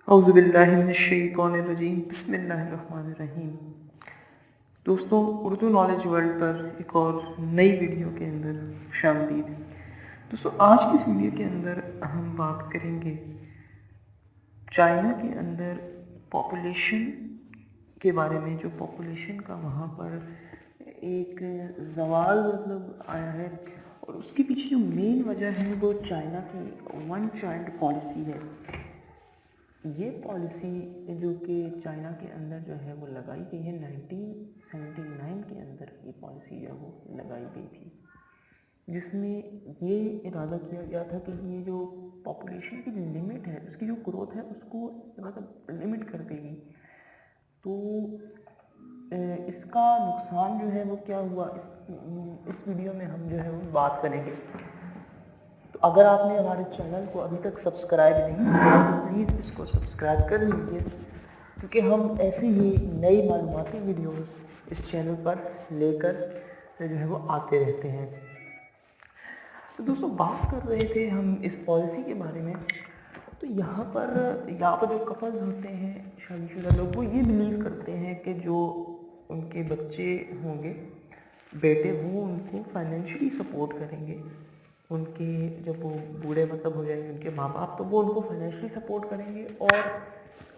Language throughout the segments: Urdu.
اعوذ باللہ من الشیطان الرجیم بسم اللہ الرحمن الرحیم۔ دوستوں، اردو نالج ورلڈ پر ایک اور نئی ویڈیو کے اندر خوش آمدید۔ دوستوں، آج کی اس ویڈیو کے اندر ہم بات کریں گے چائنا کے اندر پاپولیشن کے بارے میں، جو پاپولیشن کا وہاں پر ایک زوال آیا ہے، اور اس کے پیچھے جو مین وجہ ہے وہ چائنا کی ون چائلڈ پالیسی ہے۔ یہ پالیسی جو کہ چائنا کے اندر جو ہے وہ لگائی گئی ہے 1979 کے اندر، یہ پالیسی جو ہے وہ لگائی گئی تھی، جس میں یہ ارادہ کیا گیا تھا کہ یہ جو پاپولیشن کی جو لمٹ ہے، اس کی جو گروتھ ہے، اس کو لمٹ کر دے گی۔ تو اس کا نقصان جو ہے وہ کیا ہوا، اس ویڈیو میں ہم جو ہے وہ بات کریں گے۔ تو اگر آپ نے ہمارے چینل کو ابھی تک سبسکرائب نہیں کیا تو پلیز اس کو سبسکرائب کر لیجیے، کیونکہ ہم ایسی ہی نئی معلوماتی ویڈیوز اس چینل پر لے کر جو ہے وہ آتے رہتے ہیں۔ تو دوستوں، بات کر رہے تھے ہم اس پالیسی کے بارے میں۔ تو یہاں پر جو کپل ہوتے ہیں، شادی شدہ لوگ، وہ یہ بلیو کرتے ہیں کہ جو ان کے بچے ہوں گے، بیٹے، وہ ان کو فائنینشلی سپورٹ کریں گے۔ ان کے جب وہ بوڑھے ہو جائیں گے، ان کے ماں باپ، تو وہ ان کو فائنینشلی سپورٹ کریں گے، اور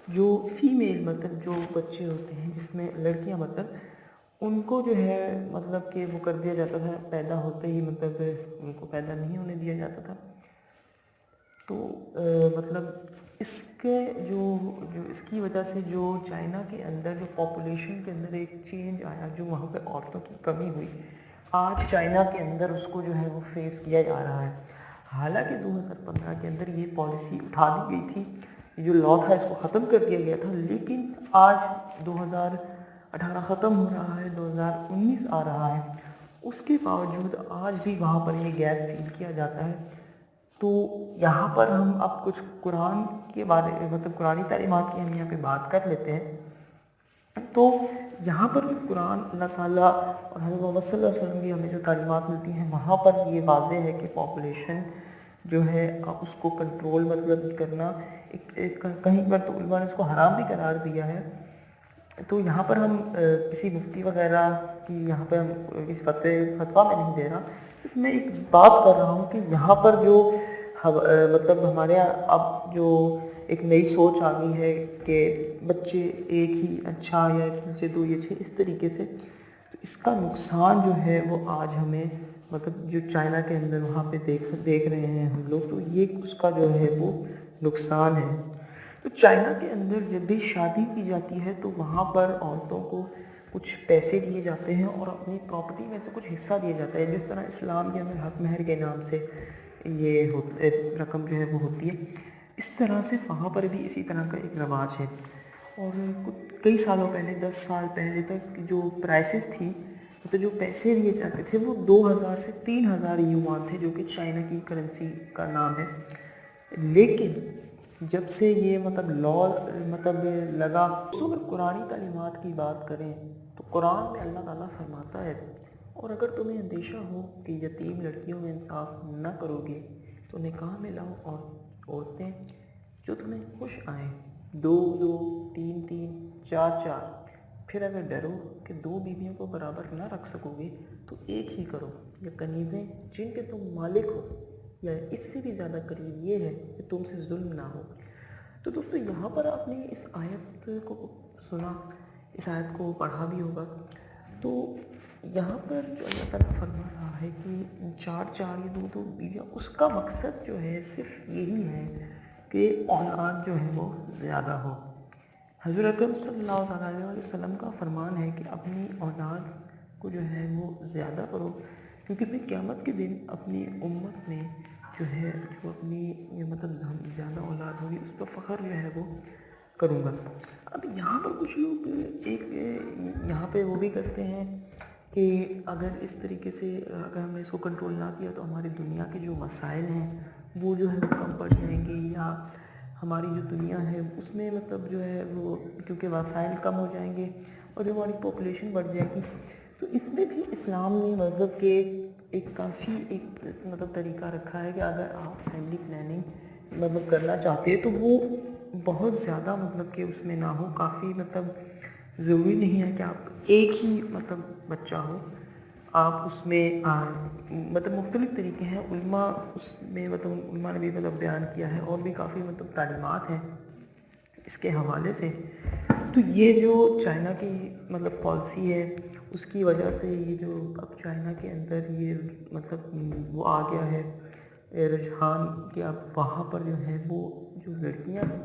جو فیمیل جو بچے ہوتے ہیں، جس میں لڑکیاں ان کو جو ہے کہ وہ کر دیا جاتا تھا، پیدا ہوتے ہی ان کو پیدا نہیں ہونے دیا جاتا تھا۔ تو اس کے جو اس کی وجہ سے جو چائنا کے اندر جو پاپولیشن کے اندر ایک چینج آیا، جو وہاں پہ عورتوں کی کمی ہوئی، آج چائنا کے اندر اس کو جو ہے وہ فیس کیا جا رہا ہے۔ حالانکہ 2015 کے اندر یہ پالیسی اٹھا دی گئی تھی، جو لا تھا اس کو ختم کر دیا گیا تھا، لیکن آج 2018 ختم ہو رہا ہے، 2019 آ رہا ہے، اس کے باوجود آج بھی وہاں پر یہ گیپ فیل کیا جاتا ہے۔ تو یہاں پر ہم اب کچھ قرآن کے بارے قرآنی تعلیمات کی ہم یہاں پہ بات کر لیتے ہیں۔ تو یہاں پر قرآن، اللہ تعالیٰ اور حضرت محمد صلی اللہ علیہ وسلم کی ہمیں جو تعلیمات ملتی ہیں، وہاں پر یہ واضح ہے کہ پاپولیشن جو ہے اس کو کنٹرول کرنا، کہیں پر تو علماء نے اس کو حرام بھی قرار دیا ہے۔ تو یہاں پر ہم کسی مفتی وغیرہ کی یہاں پہ ہم کسی فتویٰ میں نہیں دے رہا، صرف میں ایک بات کر رہا ہوں کہ یہاں پر جو ہمارے یہاں اب جو ایک نئی سوچ آ گئی ہے کہ بچے ایک ہی اچھا، یا بچے دو یا چھ، اس طریقے سے، تو اس کا نقصان جو ہے وہ آج ہمیں جو چائنا کے اندر وہاں پہ دیکھ رہے ہیں ہم لوگ، تو یہ اس کا جو ہے وہ نقصان ہے۔ تو چائنا کے اندر جب بھی شادی کی جاتی ہے تو وہاں پر عورتوں کو کچھ پیسے دیے جاتے ہیں، اور اپنی پراپرٹی میں سے کچھ حصہ دیا جاتا ہے، جس طرح اسلام کے اندر حق مہر کے نام سے یہ رقم جو ہے وہ ہوتی ہے، اس طرح سے وہاں پر بھی اسی طرح کا ایک رواج ہے۔ اور کئی سالوں پہلے، 10 سال پہلے تک جو پرائسز تھی، جو پیسے دیے جاتے تھے، وہ 2000 سے 3000 یوان تھے، جو کہ چائنا کی کرنسی کا نام ہے۔ لیکن جب سے یہ لا لگا، تو اگر قرآنی تعلیمات کی بات کریں تو قرآن میں اللہ تعالیٰ فرماتا ہے، اور اگر تمہیں اندیشہ ہو کہ یتیم لڑکیوں میں انصاف نہ کرو گے تو نکاح میں لاؤ اور عورتیں جو تمہیں خوش آئیں، 2 2، 3 3، 4 4۔ پھر اگر ڈرو کہ 2 بیویوں کو برابر نہ رکھ سکو گے تو ایک ہی کرو، یا کنیزیں جن کے تم مالک ہو، یا اس سے بھی زیادہ قریب یہ ہے کہ تم سے ظلم نہ ہو۔ تو دوستو، یہاں پر آپ نے اس آیت کو سنا، اس آیت کو پڑھا بھی ہوگا۔ تو یہاں پر جو اللہ تعالیٰ فرما رہا ہے کہ 4 4 یا 2 2 بیویاں، اس کا مقصد جو ہے صرف یہی ہے کہ اولاد جو ہے وہ زیادہ ہو۔ حضور اکرم صلی اللہ علیہ وسلم کا فرمان ہے کہ اپنی اولاد کو جو ہے وہ زیادہ کرو، کیونکہ میں قیامت کے دن اپنی امت میں جو ہے جو اپنی زیادہ اولاد ہوگی، اس پر فخر جو ہے وہ کروں گا۔ اب یہاں پر کچھ لوگ یہاں پہ وہ بھی کرتے ہیں کہ اگر اس طریقے سے اگر ہم نے اس کو کنٹرول نہ کیا تو ہماری دنیا کے جو مسائل ہیں وہ جو ہے وہ کم پڑ جائیں گے، یا ہماری جو دنیا ہے اس میں جو ہے وہ، کیونکہ وسائل کم ہو جائیں گے اور جو ہماری پاپولیشن بڑھ جائے گی۔ تو اس میں بھی اسلام نے کہ ایک کافی طریقہ رکھا ہے کہ اگر آپ فیملی پلاننگ کرنا چاہتے ہیں تو وہ بہت زیادہ مطلب کہ اس میں نہ ہو، کافی مطلب ضروری نہیں ہے کہ آپ ایک ہی مطلب بچہ ہو، آپ اس میں مطلب مختلف طریقے ہیں علماء اس میں، مطلب علماء نے بھی مطلب بیان کیا ہے، اور بھی کافی مطلب تعلیمات ہیں اس کے حوالے سے۔ تو یہ جو چائنا کی مطلب پالیسی ہے، اس کی وجہ سے یہ جو اب چائنا کے اندر یہ مطلب وہ آ گیا ہے رجحان کہ اب وہاں پر جو ہے وہ جو لڑکیاں ہیں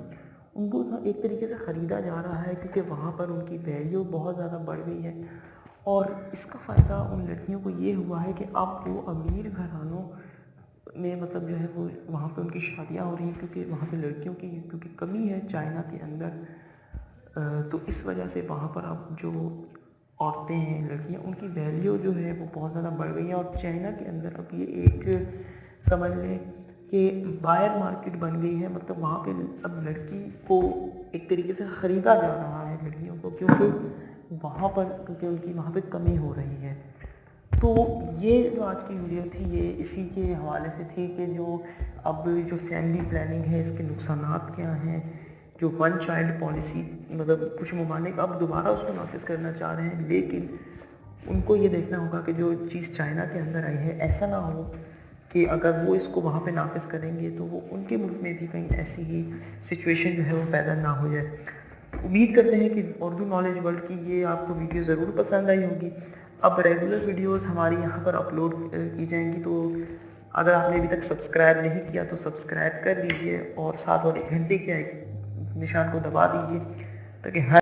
ان کو ایک طریقے سے خریدا جا رہا ہے، کیونکہ وہاں پر ان کی ویلیو بہت زیادہ بڑھ گئی ہے، اور اس کا فائدہ ان لڑکیوں کو یہ ہوا ہے کہ اب وہ امیر گھرانوں میں مطلب جو ہے وہ وہاں پہ ان کی شادیاں ہو رہی ہیں، کیونکہ وہاں پہ لڑکیوں کی کیونکہ کمی ہے چائنا کے اندر، تو اس وجہ سے وہاں پر اب جو عورتیں ہیں، لڑکیاں، ان کی ویلیو جو ہے وہ بہت زیادہ بڑھ گئی ہے، اور چائنا کے اندر اب یہ ایک سمجھ لیں کہ بائر مارکیٹ بن گئی ہے، مطلب وہاں پہ اب لڑکی کو ایک طریقے سے خریدا جا رہا ہے لڑکیوں کو، کیونکہ وہاں پر کیونکہ ان کی وہاں پہ کمی ہو رہی ہے۔ تو یہ جو آج کی ویڈیو تھی یہ اسی کے حوالے سے تھی کہ جو اب جو فیملی پلاننگ ہے اس کے نقصانات کیا ہیں، جو ون چائلڈ پالیسی مطلب کچھ ممالک اب دوبارہ اس کو نافذ کرنا چاہ رہے ہیں، لیکن ان کو یہ دیکھنا ہوگا کہ جو چیز چائنا کے اندر آئی ہے ایسا نہ ہو کہ اگر وہ اس کو وہاں پہ نافذ کریں گے تو وہ ان کے ملک میں بھی کہیں ایسی ہی سچویشن جو ہے وہ پیدا نہ ہو جائے۔ امید کرتے ہیں کہ اردو نالج ورلڈ کی یہ آپ کو ویڈیو ضرور پسند آئی ہوگی۔ اب ریگولر ویڈیوز ہماری یہاں پر اپلوڈ کی جائیں گی، تو اگر آپ نے ابھی تک سبسکرائب نہیں کیا تو سبسکرائب کر لیجئے، اور ساتھ والے گھنٹے کے نشان کو دبا دیجئے تاکہ ہر